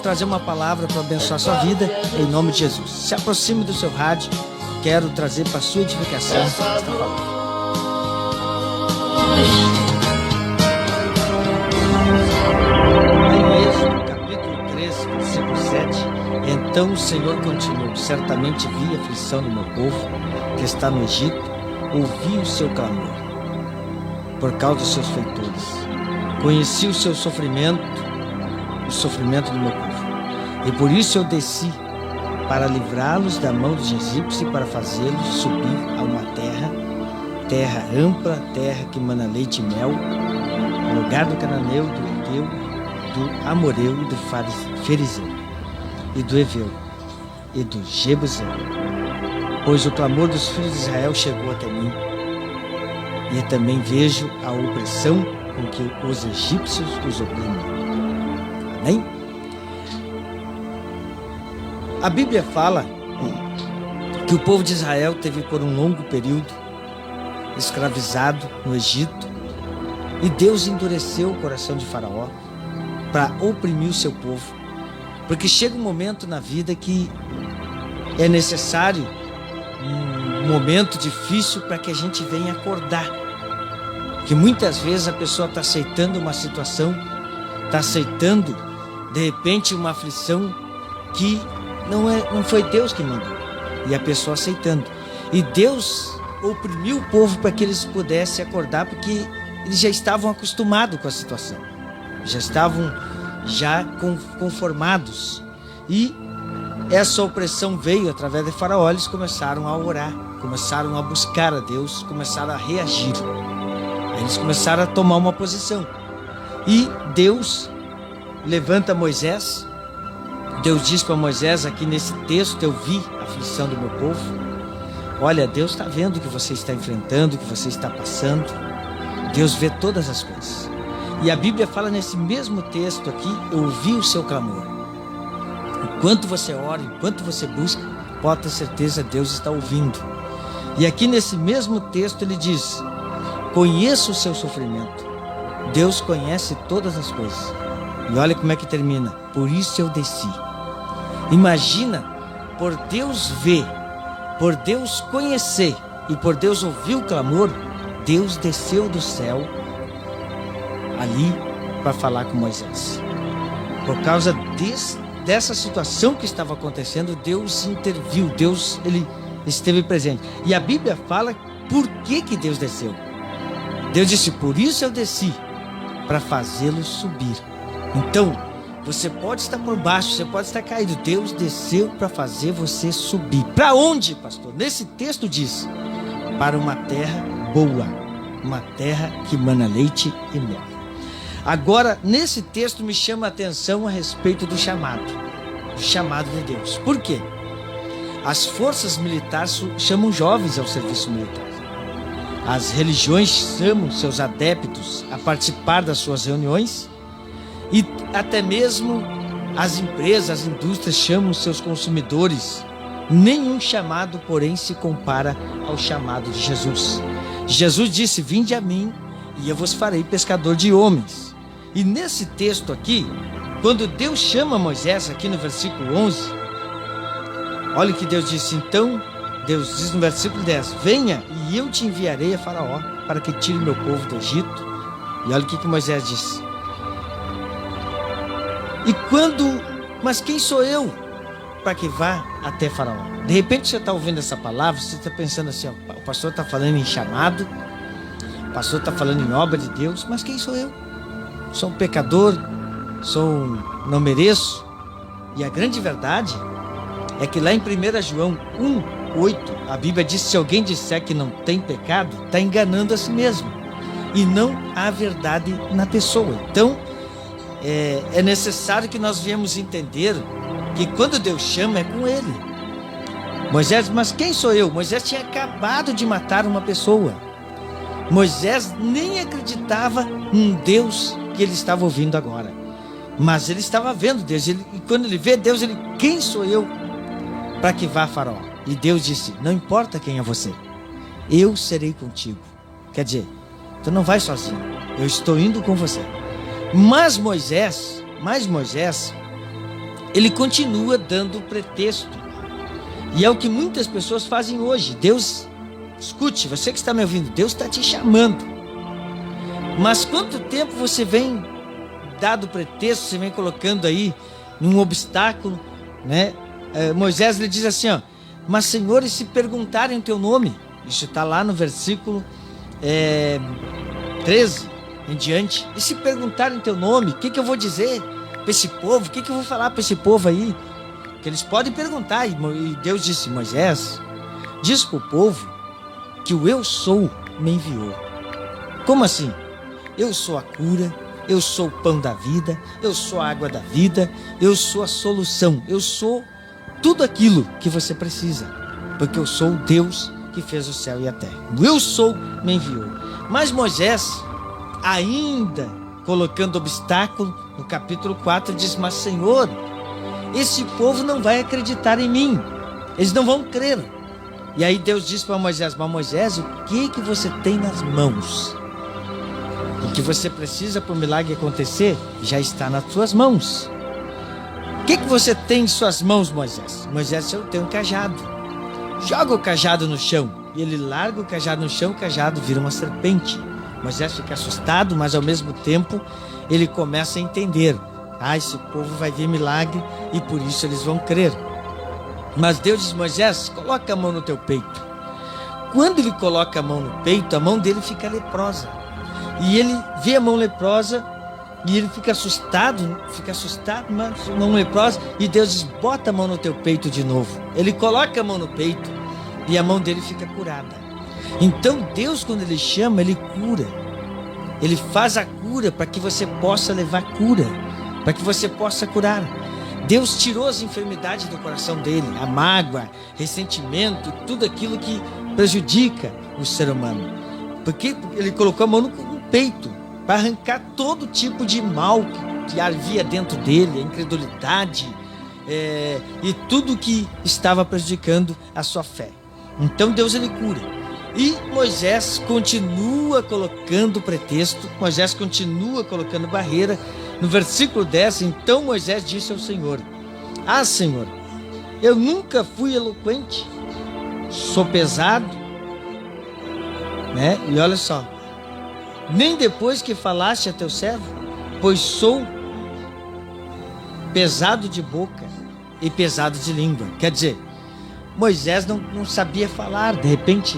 vamos trazer uma palavra para abençoar a sua vida, em nome de Jesus. Se aproxime do seu rádio, quero trazer para a sua edificação esta palavra. Em Êxodo, capítulo 13, versículo 7, então o Senhor continuou: certamente vi a aflição do meu povo, que está no Egito, ouvi o seu clamor, por causa dos seus feitores. Conheci o seu sofrimento, o sofrimento do meu povo, e por isso eu desci, para livrá-los da mão dos egípcios e para fazê-los subir a uma terra ampla, terra que mana leite e mel, no lugar do cananeu, do Eteu, do Amoreu e do Ferizeu, e do Eveu, e do Jebuseu. Pois o clamor dos filhos de Israel chegou até mim, e também vejo a opressão com que os egípcios os oprimem. Amém? A Bíblia fala que o povo de Israel teve por um longo período escravizado no Egito, e Deus endureceu o coração de Faraó para oprimir o seu povo, porque chega um momento na vida que é necessário um momento difícil para que a gente venha acordar, que muitas vezes a pessoa está aceitando uma situação, está aceitando de repente uma aflição que não foi Deus que mandou, e a pessoa aceitando, e Deus oprimiu o povo para que eles pudessem acordar, porque eles já estavam acostumados com a situação, já estavam conformados, e essa opressão veio através de Faraó. Eles começaram a orar, começaram a buscar a Deus, começaram a reagir, aí eles começaram a tomar uma posição, e Deus levanta Moisés. Deus diz para Moisés aqui nesse texto: eu vi a aflição do meu povo. Olha, Deus está vendo o que você está enfrentando, o que você está passando. Deus vê todas as coisas. E a Bíblia fala nesse mesmo texto aqui: eu ouvi o seu clamor. Enquanto você ora, enquanto você busca, pode ter certeza, Deus está ouvindo. E aqui nesse mesmo texto ele diz: conheço o seu sofrimento. Deus conhece todas as coisas. E olha como é que termina: por isso eu desci. Imagina, por Deus ver, por Deus conhecer e por Deus ouvir o clamor, Deus desceu do céu ali para falar com Moisés. Por causa dessa situação que estava acontecendo, Deus interviu, Deus ele esteve presente. E a Bíblia fala por que Deus desceu. Deus disse: por isso eu desci, para fazê-los subir. Então, você pode estar por baixo, você pode estar caído. Deus desceu para fazer você subir. Para onde, pastor? Nesse texto diz: para uma terra boa, uma terra que mana leite e mel. Agora, nesse texto me chama a atenção a respeito do chamado de Deus. Por quê? As forças militares chamam jovens ao serviço militar. As religiões chamam seus adeptos a participar das suas reuniões. E até mesmo as empresas, as indústrias chamam seus consumidores. Nenhum chamado, porém, se compara ao chamado de Jesus. Jesus disse: vinde a mim e eu vos farei pescador de homens. E nesse texto aqui, quando Deus chama Moisés, aqui no versículo 11, olha o que Deus disse. Então, Deus diz no versículo 10: venha e eu te enviarei a Faraó, para que tire meu povo do Egito. E olha o que Moisés disse: mas quem sou eu para que vá até Faraó? De repente você está ouvindo essa palavra, você está pensando assim: ó, o pastor está falando em chamado, o pastor está falando em obra de Deus, mas quem sou eu? Sou um pecador, não mereço. E a grande verdade é que lá em 1 João 1:8, a Bíblia diz: se alguém disser que não tem pecado, está enganando a si mesmo, e não há verdade na pessoa. Então, é necessário que nós viemos entender que quando Deus chama é com Ele. Moisés: mas quem sou eu? Moisés tinha acabado de matar uma pessoa. Moisés nem acreditava num Deus que ele estava ouvindo agora, mas ele estava vendo Deus. E quando ele vê Deus, ele: quem sou eu para que vá a Faraó? E Deus disse: não importa quem é você, eu serei contigo. Quer dizer, tu não vai sozinho, eu estou indo com você. Mas Moisés, ele continua dando pretexto. E é o que muitas pessoas fazem hoje. Deus, escute, você que está me ouvindo, Deus está te chamando. Mas quanto tempo você vem dado pretexto, você vem colocando aí num obstáculo, né? Moisés lhe diz assim, ó, mas Senhor, e se perguntarem o teu nome? Isso está lá no versículo 13 em diante. E se perguntarem o teu nome, o que eu vou dizer para esse povo? O que eu vou falar para esse povo aí? Que eles podem perguntar. E Deus disse, Moisés, diz para o povo que o eu sou me enviou. Como assim? Eu sou a cura, eu sou o pão da vida, eu sou a água da vida, eu sou a solução, eu sou tudo aquilo que você precisa, porque eu sou o Deus que fez o céu e a terra. O eu sou me enviou. Mas Moisés, ainda colocando obstáculo, no capítulo 4 diz, mas Senhor, esse povo não vai acreditar em mim, eles não vão crer. E aí Deus diz para Moisés, mas Moisés, o que você tem nas mãos? O que você precisa para o milagre acontecer já está nas suas mãos. O que você tem em suas mãos, Moisés? Moisés, eu tenho um cajado. Joga o cajado no chão. E ele larga o cajado no chão, o cajado vira uma serpente. Moisés fica assustado, mas ao mesmo tempo ele começa a entender. Esse povo vai ver milagre e por isso eles vão crer. Mas Deus diz, Moisés, coloca a mão no teu peito. Quando ele coloca a mão no peito, a mão dele fica leprosa. E ele vê a mão leprosa e ele fica assustado, mas a mão leprosa, e Deus diz, bota a mão no teu peito de novo. Ele coloca a mão no peito e a mão dele fica curada. Então Deus, quando ele chama, ele cura. Ele faz a cura para que você possa levar cura, para que você possa curar. Deus tirou as enfermidades do coração dele, a mágoa, ressentimento, tudo aquilo que prejudica o ser humano. Porque ele colocou a mão no peito para arrancar todo tipo de mal que havia dentro dele, a incredulidade e tudo que estava prejudicando a sua fé. Então Deus, ele cura. E Moisés continua colocando pretexto, Moisés continua colocando barreira. No versículo 10, então Moisés disse ao Senhor, Senhor, eu nunca fui eloquente, sou pesado, né? E olha só, nem depois que falaste a teu servo, pois sou pesado de boca e pesado de língua. Quer dizer, Moisés não sabia falar, de repente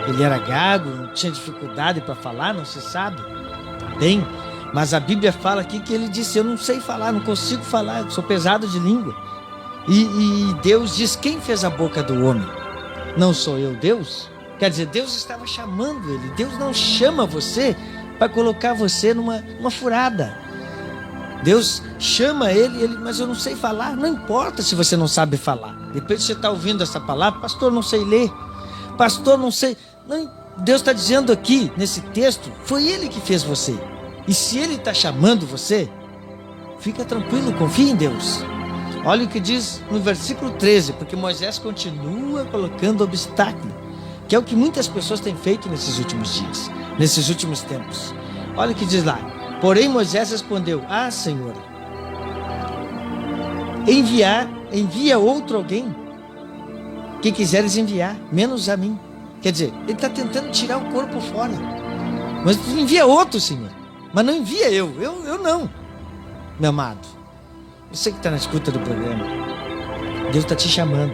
ele era gago, não tinha dificuldade para falar, não se sabe. Bem, mas a Bíblia fala aqui que ele disse, eu não sei falar, não consigo falar, eu sou pesado de língua. E Deus diz, quem fez a boca do homem? Não sou eu, Deus? Quer dizer, Deus estava chamando ele. Deus não chama você para colocar você numa furada. Deus chama ele, mas eu não sei falar. Não importa se você não sabe falar. Depois você está ouvindo essa palavra, pastor, não sei ler. Pastor, não sei. Não, Deus está dizendo aqui, nesse texto, foi ele que fez você. E se ele está chamando você, fica tranquilo, confia em Deus. Olha o que diz no versículo 13, porque Moisés continua colocando obstáculo, que é o que muitas pessoas têm feito nesses últimos dias, nesses últimos tempos. Olha o que diz lá. Porém Moisés respondeu, Senhor, envia outro alguém que quiseres enviar, menos a mim. Quer dizer, ele está tentando tirar o corpo fora. Mas envia outro, Senhor. Mas não envia eu não. Meu amado, você que está na escuta do programa, Deus está te chamando.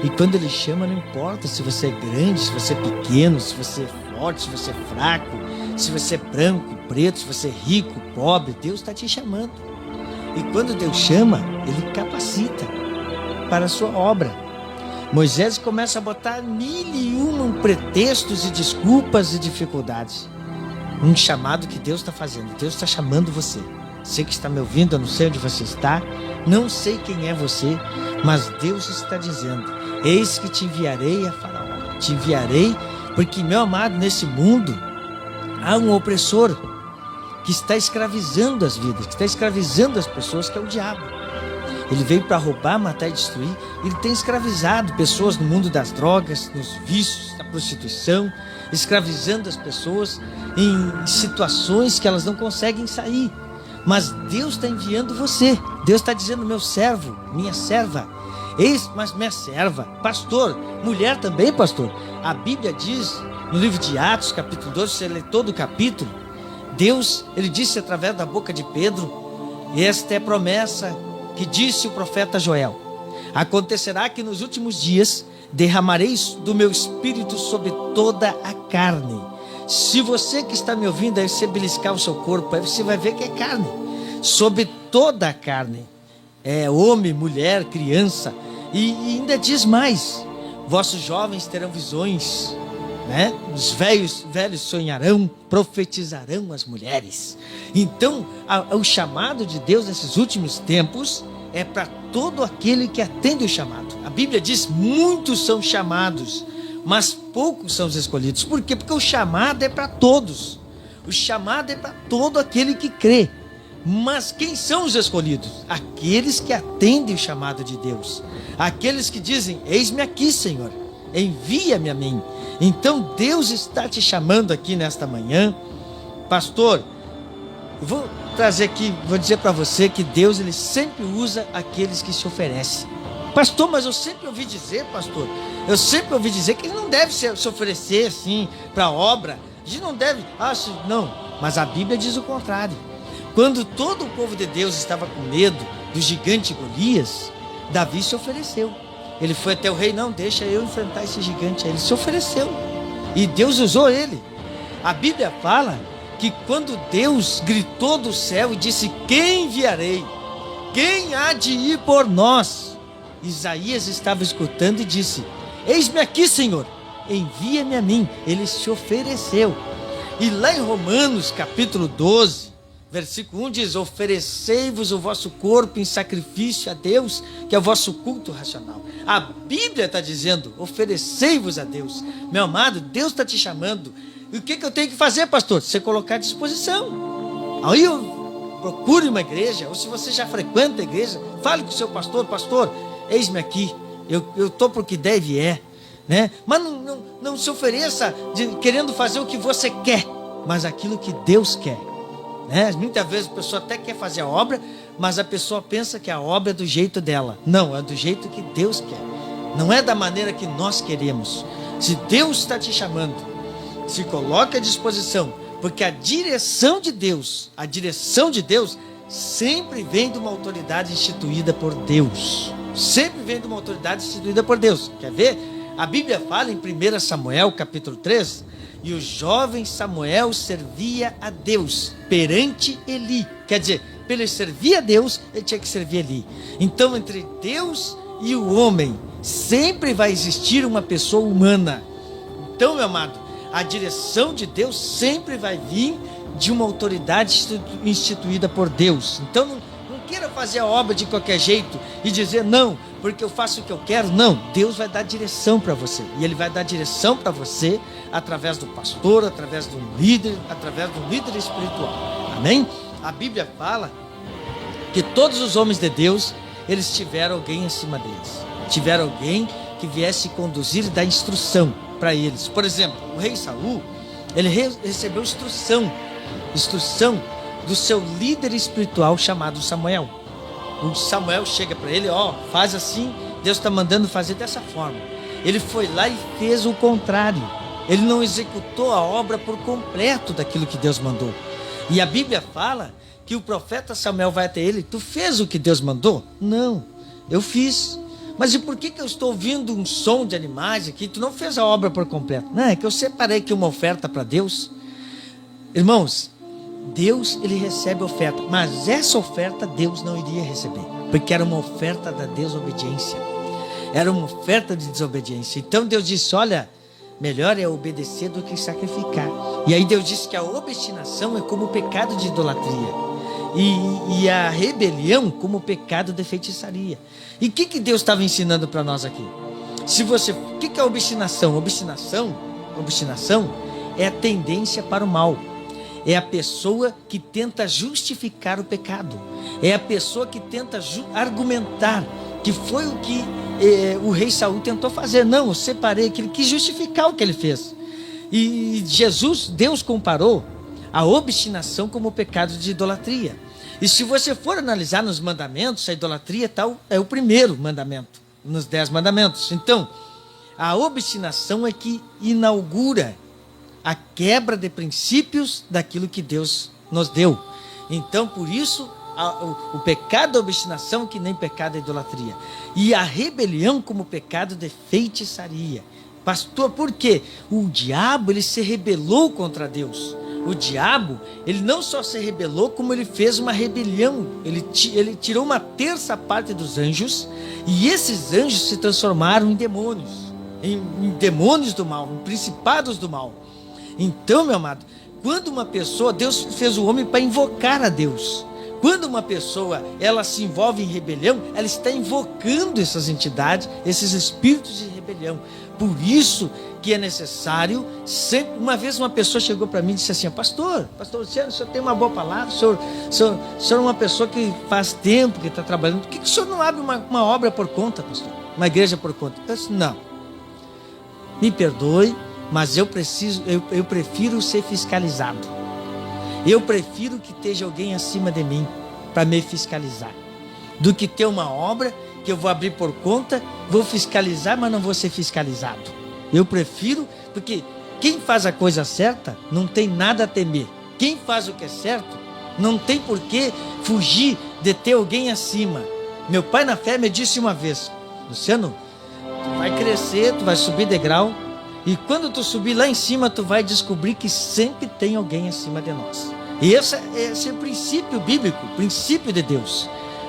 E quando ele chama, não importa se você é grande, se você é pequeno, se você é forte, se você é fraco, se você é branco, preto, se você é rico, pobre, Deus está te chamando. E quando Deus chama, ele capacita para a sua obra. Moisés começa a botar 1001 pretextos e desculpas e dificuldades. Um chamado que Deus está fazendo. Deus está chamando você. Você que está me ouvindo, eu não sei onde você está, não sei quem é você, mas Deus está dizendo, eis que te enviarei a Faraó. Te enviarei porque, meu amado, nesse mundo há um opressor que está escravizando as vidas, que está escravizando as pessoas, que é o diabo. Ele veio para roubar, matar e destruir. Ele tem escravizado pessoas no mundo das drogas, nos vícios, na prostituição, escravizando as pessoas em situações que elas não conseguem sair. Mas Deus está enviando você. Deus está dizendo: meu servo, minha serva. Eis, mas minha serva, pastor, mulher também, pastor. A Bíblia diz, no livro de Atos, capítulo 12, você lê todo o capítulo, Deus, ele disse através da boca de Pedro, e esta é a promessa que disse o profeta Joel: acontecerá que nos últimos dias derramarei do meu espírito sobre toda a carne. Se você que está me ouvindo, aí você beliscar o seu corpo, aí você vai ver que é carne. Sobre toda a carne. É homem, mulher, criança. E ainda diz mais: vossos jovens terão visões, né? Os velhos sonharão, profetizarão as mulheres. Então, o chamado de Deus nesses últimos tempos é para todo aquele que atende o chamado. A Bíblia diz: muitos são chamados, mas poucos são os escolhidos. Por quê? Porque o chamado é para todos. O chamado é para todo aquele que crê. Mas quem são os escolhidos? Aqueles que atendem o chamado de Deus. Aqueles que dizem: eis-me aqui, Senhor, envia-me a mim. Então Deus está te chamando aqui nesta manhã. Pastor, eu vou trazer aqui, vou dizer para você que Deus, ele sempre usa aqueles que se oferecem. Pastor, mas eu sempre ouvi dizer, pastor, que ele não deve se oferecer assim para a obra. A gente não deve, não, mas a Bíblia diz o contrário. Quando todo o povo de Deus estava com medo do gigante Golias, Davi se ofereceu. Ele foi até o rei: não, deixa eu enfrentar esse gigante. Aí ele se ofereceu e Deus usou ele. A Bíblia fala que quando Deus gritou do céu e disse: quem enviarei? Quem há de ir por nós? Isaías estava escutando e disse: eis-me aqui, Senhor, envia-me a mim. Ele se ofereceu. E lá em Romanos capítulo 12, versículo 1 diz: oferecei-vos o vosso corpo em sacrifício a Deus, que é o vosso culto racional. A Bíblia está dizendo: oferecei-vos a Deus. Meu amado, Deus está te chamando. E o que eu tenho que fazer, pastor? Você colocar à disposição. Aí eu procure uma igreja, ou se você já frequenta a igreja, fale com o seu pastor: pastor, eis-me aqui, eu estou para o que deve né? Mas não se ofereça querendo fazer o que você quer, mas aquilo que Deus quer. Né? Muitas vezes a pessoa até quer fazer a obra, mas a pessoa pensa que a obra é do jeito dela. Não, é do jeito que Deus quer. Não é da maneira que nós queremos. Se Deus está te chamando, se coloque à disposição, porque a direção de Deus sempre vem de uma autoridade instituída por Deus. Sempre vem de uma autoridade instituída por Deus. Quer ver? A Bíblia fala em 1 Samuel capítulo 3, e o jovem Samuel servia a Deus perante Eli. Quer dizer, para ele servir a Deus, ele tinha que servir Eli. Então, entre Deus e o homem, sempre vai existir uma pessoa humana. Então, meu amado, a direção de Deus sempre vai vir de uma autoridade instituída por Deus. Então, não queira fazer a obra de qualquer jeito e dizer: não, porque eu faço o que eu quero. Não, Deus vai dar direção para você. E Ele vai dar direção para você através do pastor, através do líder, através do líder espiritual. Amém? A Bíblia fala que todos os homens de Deus, eles tiveram alguém acima deles. Tiveram alguém que viesse conduzir e dar instrução para eles. Por exemplo, o rei Saul, ele recebeu instrução do seu líder espiritual chamado Samuel. O Samuel chega para ele: faz assim, Deus está mandando fazer dessa forma. Ele foi lá e fez o contrário. Ele não executou a obra por completo daquilo que Deus mandou. E a Bíblia fala que o profeta Samuel vai até ele: tu fez o que Deus mandou? Não, eu fiz. Mas e por que eu estou ouvindo um som de animais aqui? Tu não fez a obra por completo. Não, é que eu separei aqui uma oferta para Deus. Irmãos, Deus, ele recebe oferta, mas essa oferta Deus não iria receber, porque era uma oferta da desobediência, era uma oferta de desobediência. Então Deus disse: olha, melhor é obedecer do que sacrificar. E aí Deus disse que a obstinação é como o pecado de idolatria, e a rebelião como o pecado de feitiçaria. E o que Deus estava ensinando para nós aqui? O que é obstinação? Obstinação é a tendência para o mal. É a pessoa que tenta justificar o pecado. É a pessoa que tenta argumentar, que foi o que o rei Saul tentou fazer. Não, eu separei, que ele quis justificar o que ele fez. E Deus comparou a obstinação como o pecado de idolatria. E se você for analisar nos mandamentos, a idolatria tal é o primeiro mandamento, nos 10 mandamentos. Então, a obstinação é que inaugura a quebra de princípios daquilo que Deus nos deu. Então, por isso, o pecado da obstinação que nem pecado da idolatria. E a rebelião como pecado de feitiçaria. Pastor, por quê? O diabo, ele se rebelou contra Deus. O diabo, ele não só se rebelou, como ele fez uma rebelião. Ele tirou uma terça parte dos anjos, e esses anjos se transformaram em demônios. Em demônios do mal, em principados do mal. Então, meu amado, quando uma pessoa, Deus fez o homem para invocar a Deus. Quando uma pessoa, ela se envolve em rebelião, ela está invocando essas entidades, esses espíritos de rebelião. Por isso que é necessário, sempre, uma vez uma pessoa chegou para mim e disse assim: pastor Luciano, o senhor tem uma boa palavra, o senhor é uma pessoa que faz tempo que está trabalhando, por que o senhor não abre uma obra por conta, pastor? Uma igreja por conta? Eu disse: não, me perdoe, mas eu prefiro ser fiscalizado. Eu prefiro que esteja alguém acima de mim para me fiscalizar, do que ter uma obra que eu vou abrir por conta, vou fiscalizar, mas não vou ser fiscalizado. Eu prefiro, porque quem faz a coisa certa não tem nada a temer. Quem faz o que é certo não tem por que fugir de ter alguém acima. Meu pai na fé me disse uma vez: Luciano, tu vai crescer, tu vai subir degrau, e quando tu subir lá em cima, tu vai descobrir que sempre tem alguém acima de nós. E esse é o princípio bíblico, princípio de Deus.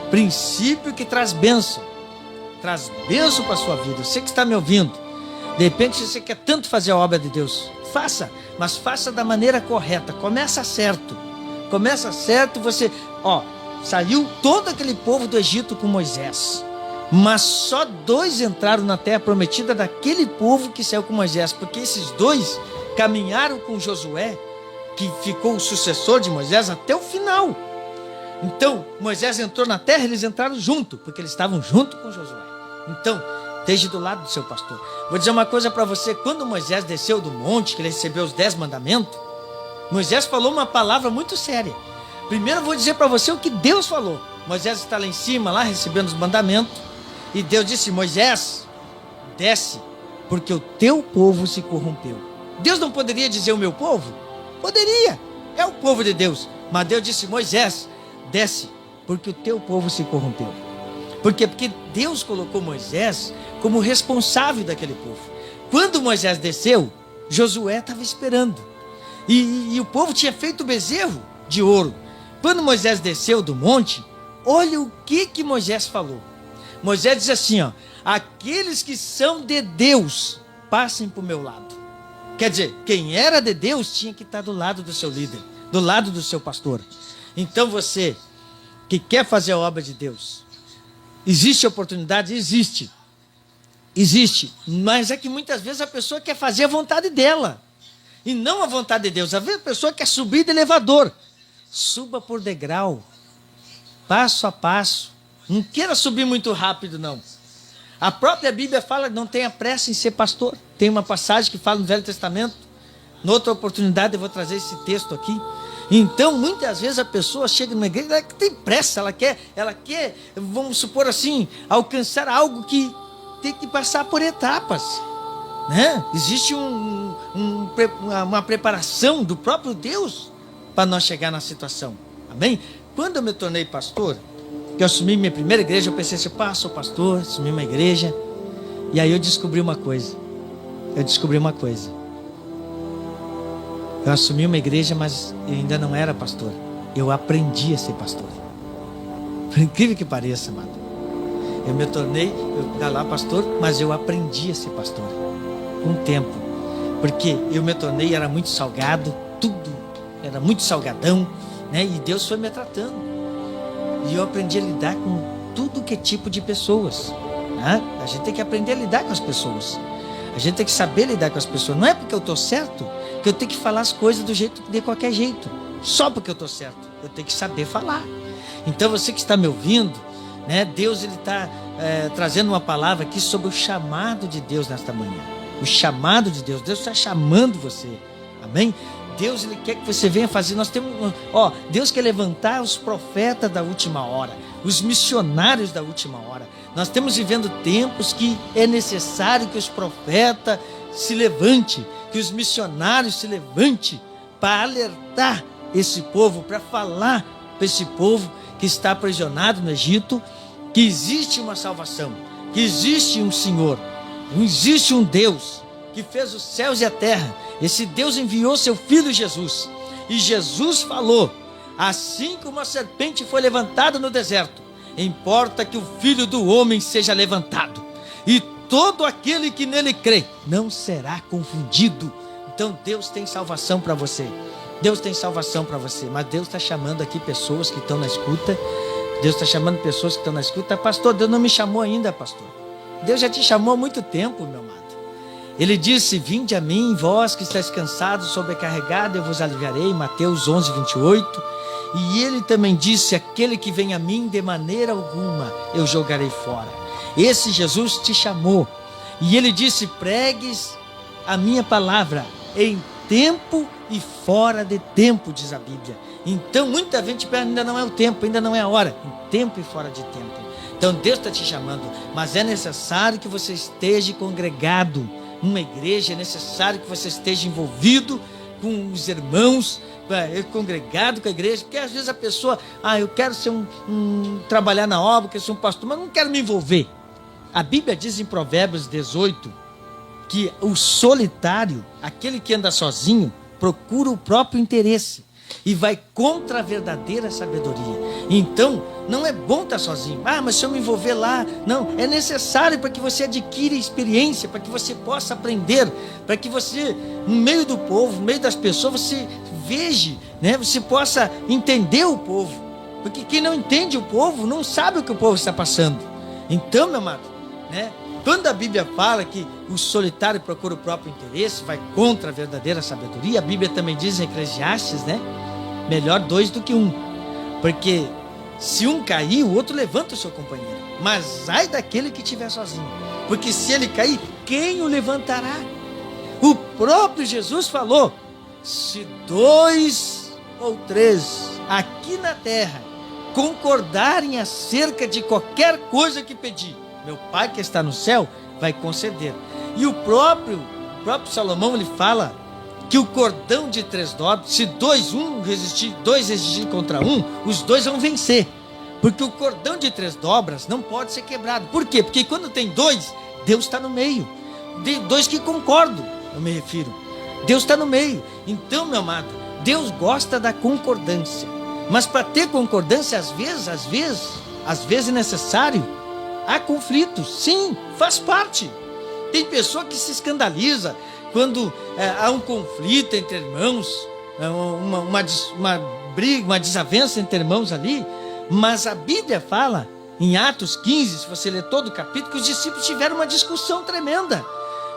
Princípio que traz bênção. Traz bênção para a sua vida. Você que está me ouvindo, de repente você quer tanto fazer a obra de Deus, faça, mas faça da maneira correta. Começa certo. Começa certo, você... saiu todo aquele povo do Egito com Moisés. Mas só 2 entraram na terra prometida daquele povo que saiu com Moisés, porque esses 2 caminharam com Josué, que ficou o sucessor de Moisés até o final. Então, Moisés entrou na terra, eles entraram junto, porque eles estavam junto com Josué. Então, esteja do lado do seu pastor. Vou dizer uma coisa para você: quando Moisés desceu do monte, que ele recebeu os 10 mandamentos, Moisés falou uma palavra muito séria. Primeiro eu vou dizer para você o que Deus falou. Moisés está lá em cima, lá recebendo os mandamentos, e Deus disse: Moisés, desce, porque o teu povo se corrompeu. Deus não poderia dizer o meu povo? Poderia, é o povo de Deus. Mas Deus disse: Moisés, desce, porque o teu povo se corrompeu. Por quê? Porque Deus colocou Moisés como responsável daquele povo. Quando Moisés desceu, Josué estava esperando. E o povo tinha feito o bezerro de ouro. Quando Moisés desceu do monte, olha o que Moisés falou. Moisés diz assim: aqueles que são de Deus, passem para o meu lado. Quer dizer, quem era de Deus tinha que estar do lado do seu líder, do lado do seu pastor. Então você que quer fazer a obra de Deus, existe oportunidade? Existe, mas é que muitas vezes a pessoa quer fazer a vontade dela, e não a vontade de Deus. Às vezes a pessoa quer subir de elevador. Suba por degrau, passo a passo. Não queira subir muito rápido, não. A própria Bíblia fala: não tenha pressa em ser pastor. Tem uma passagem que fala no Velho Testamento. Noutra oportunidade eu vou trazer esse texto aqui. Então, muitas vezes a pessoa chega numa igreja, ela tem pressa, ela quer, vamos supor assim, alcançar algo que tem que passar por etapas, né? Existe uma preparação do próprio Deus para nós chegar na situação, amém? Quando eu me tornei pastor, que eu assumi minha primeira igreja, eu pensei assim: sou pastor, assumi uma igreja, e aí eu descobri uma coisa. Eu assumi uma igreja, mas eu ainda não era pastor. Eu aprendi a ser pastor. Por incrível que pareça, amado. Eu me tornei, eu era lá pastor, mas eu aprendi a ser pastor. Com o tempo. Porque eu me tornei, era muito salgado, tudo era muito salgadão, né? E Deus foi me tratando. E eu aprendi a lidar com tudo que é tipo de pessoas, né? A gente tem que aprender a lidar com as pessoas. A gente tem que saber lidar com as pessoas. Não é porque eu estou certo que eu tenho que falar as coisas de qualquer jeito. Só porque eu estou certo. Eu tenho que saber falar. Então você que está me ouvindo, né? Deus está trazendo uma palavra aqui sobre o chamado de Deus nesta manhã. O chamado de Deus. Deus está chamando você. Amém? Deus, Ele quer que você venha fazer. Nós temos, Deus quer levantar os profetas da última hora, os missionários da última hora. Nós estamos vivendo tempos que é necessário que os profetas se levante, que os missionários se levante para alertar esse povo, para falar para esse povo que está aprisionado no Egito, que existe uma salvação, que existe um Senhor, existe um Deus que fez os céus e a terra. Esse Deus enviou seu Filho Jesus, e Jesus falou: assim como a serpente foi levantada no deserto, importa que o Filho do Homem seja levantado, e todo aquele que nele crê não será confundido. Então Deus tem salvação para você, Deus tem salvação para você. Mas Deus está chamando aqui pessoas que estão na escuta. Deus está chamando pessoas que estão na escuta. Pastor, Deus não me chamou ainda, pastor. Deus já te chamou há muito tempo, meu amado. Ele disse: vinde a mim, vós que estáis cansados, sobrecarregados, eu vos aliviarei. Mateus 11, 28. E ele também disse: aquele que vem a mim, de maneira alguma eu jogarei fora. Esse Jesus te chamou. E ele disse: pregues a minha palavra em tempo e fora de tempo, diz a Bíblia. Então muita gente pensa: ainda não é o tempo, ainda não é a hora. Em tempo e fora de tempo. Então Deus está te chamando, mas é necessário que você esteja congregado numa igreja, é necessário que você esteja envolvido com os irmãos, congregado com a igreja, porque às vezes a pessoa: eu quero ser trabalhar na obra, quero ser um pastor, mas não quero me envolver. A Bíblia diz em Provérbios 18 que o solitário, aquele que anda sozinho, procura o próprio interesse e vai contra a verdadeira sabedoria. Então, não é bom estar sozinho. Mas se eu me envolver lá... Não, é necessário para que você adquira experiência, para que você possa aprender, para que você, no meio do povo, no meio das pessoas, você veja, né? Você possa entender o povo. Porque quem não entende o povo, não sabe o que o povo está passando. Então, meu amado, né? Quando a Bíblia fala que o solitário procura o próprio interesse, vai contra a verdadeira sabedoria, a Bíblia também diz em Eclesiastes, né? Melhor dois do que um. Porque se um cair, o outro levanta o seu companheiro. Mas ai daquele que estiver sozinho. Porque se ele cair, quem o levantará? O próprio Jesus falou: se 2 ou 3 aqui na terra concordarem acerca de qualquer coisa que pedir, meu Pai que está no céu vai conceder. E o próprio Salomão, ele fala que o cordão de 3 dobras, se dois resistir contra um, os dois vão vencer. Porque o cordão de 3 dobras não pode ser quebrado. Por quê? Porque quando tem 2, Deus está no meio. De 2 que concordam, eu me refiro. Deus está no meio. Então, meu amado, Deus gosta da concordância. Mas para ter concordância, às vezes é necessário. Há conflitos, sim, faz parte. Tem pessoa que se escandaliza quando há um conflito entre irmãos, uma briga, uma desavença entre irmãos ali. Mas a Bíblia fala, em Atos 15, se você ler todo o capítulo, que os discípulos tiveram uma discussão tremenda.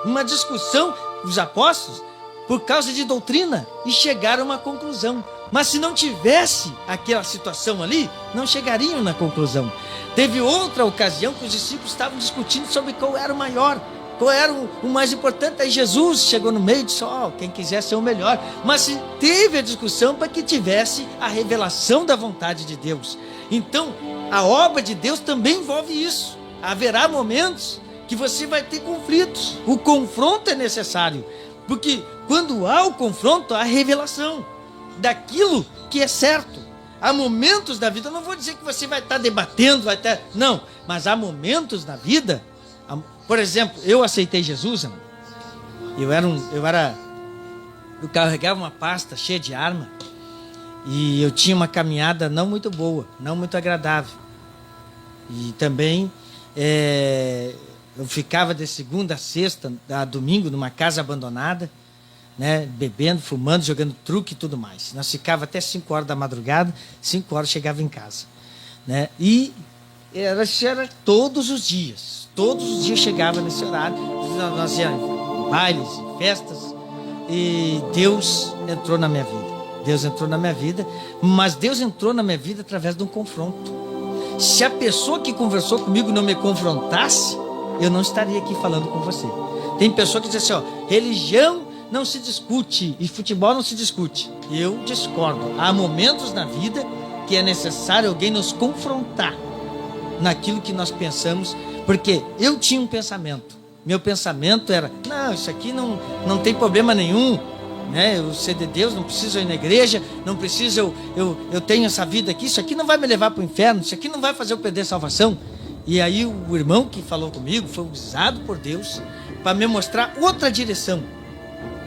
Uma discussão, os apóstolos, por causa de doutrina, e chegaram a uma conclusão. Mas se não tivesse aquela situação ali, não chegariam na conclusão. Teve outra ocasião que os discípulos estavam discutindo sobre qual era o maior, qual era o mais importante. Aí Jesus chegou no meio e disse: quem quiser ser o melhor. Mas se teve a discussão para que tivesse a revelação da vontade de Deus. Então, a obra de Deus também envolve isso. Haverá momentos que você vai ter conflitos. O confronto é necessário, porque quando há o confronto, há a revelação daquilo que é certo. Há momentos da vida, eu não vou dizer que você vai estar debatendo, não, mas há momentos na vida. Por exemplo, eu aceitei Jesus, eu carregava uma pasta cheia de arma, e eu tinha uma caminhada não muito boa, não muito agradável. E também eu ficava de segunda a sexta, a domingo, numa casa abandonada, né, bebendo, fumando, jogando truque e tudo mais. Nós ficava até 5 horas da madrugada, 5 horas chegava em casa, né? E era todos os dias chegava nesse horário. Nós íamos bailes, festas, e Deus entrou na minha vida. Mas Deus entrou na minha vida através de um confronto. Se a pessoa que conversou comigo não me confrontasse, eu não estaria aqui falando com você. Tem pessoa que diz assim: religião não se discute, e futebol não se discute. Eu discordo. Há momentos na vida que é necessário alguém nos confrontar naquilo que nós pensamos, porque eu tinha um pensamento. Meu pensamento era, não, isso aqui não tem problema nenhum, né? Eu ser de Deus, não preciso ir na igreja, não preciso, eu tenho essa vida aqui, isso aqui não vai me levar para o inferno, isso aqui não vai fazer eu perder salvação. E aí o irmão que falou comigo foi usado por Deus para me mostrar outra direção.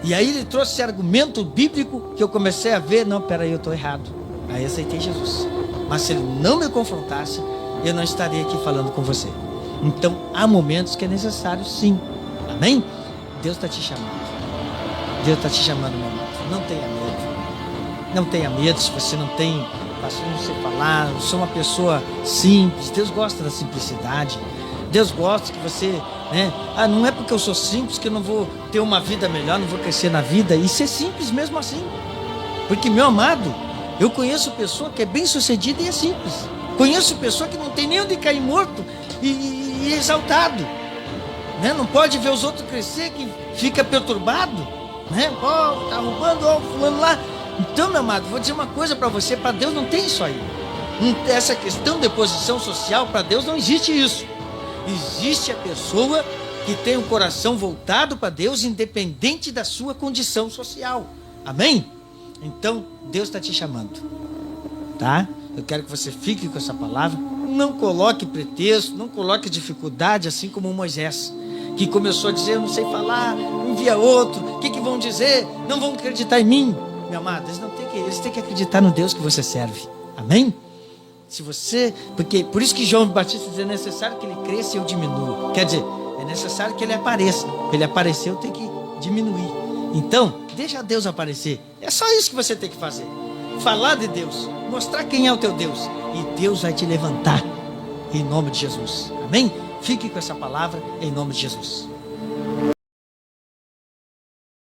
E aí ele trouxe esse argumento bíblico que eu comecei a ver, não, peraí, eu estou errado. Aí aceitei Jesus. Mas se ele não me confrontasse, eu não estaria aqui falando com você. Então há momentos que é necessário sim. Amém? Deus está te chamando. Deus está te chamando, meu irmão. Não tenha medo. Não tenha medo se você não tem, não sei falar, eu sou uma pessoa simples. Deus gosta da simplicidade. Deus gosta que você, né? Não é porque eu sou simples que eu não vou ter uma vida melhor, não vou crescer na vida. E ser simples mesmo assim. Porque, meu amado, eu conheço pessoa que é bem sucedida e é simples. Conheço pessoa que não tem nem onde cair morto e exaltado, né? Não pode ver os outros crescer, que fica perturbado, né? Ó, tá roubando, ó, fulano lá. Então, meu amado, vou dizer uma coisa para você, para Deus não tem isso aí. Essa questão de posição social, para Deus não existe isso. Existe a pessoa que tem o coração voltado para Deus, independente da sua condição social. Amém? Então, Deus está te chamando, tá? Eu quero que você fique com essa palavra. Não coloque pretexto, não coloque dificuldade, assim como Moisés, que começou a dizer, eu não sei falar, um via outro, o que vão dizer? Não vão acreditar em mim. Meu amado, eles têm que acreditar no Deus que você serve. Amém? Se você, porque por isso que João Batista diz, é necessário que ele cresça e eu diminua. Quer dizer, é necessário que ele apareça. Para ele aparecer, eu tenho que diminuir. Então, deixa Deus aparecer. É só isso que você tem que fazer. Falar de Deus, mostrar quem é o teu Deus, e Deus vai te levantar em nome de Jesus. Amém? Fique com essa palavra em nome de Jesus.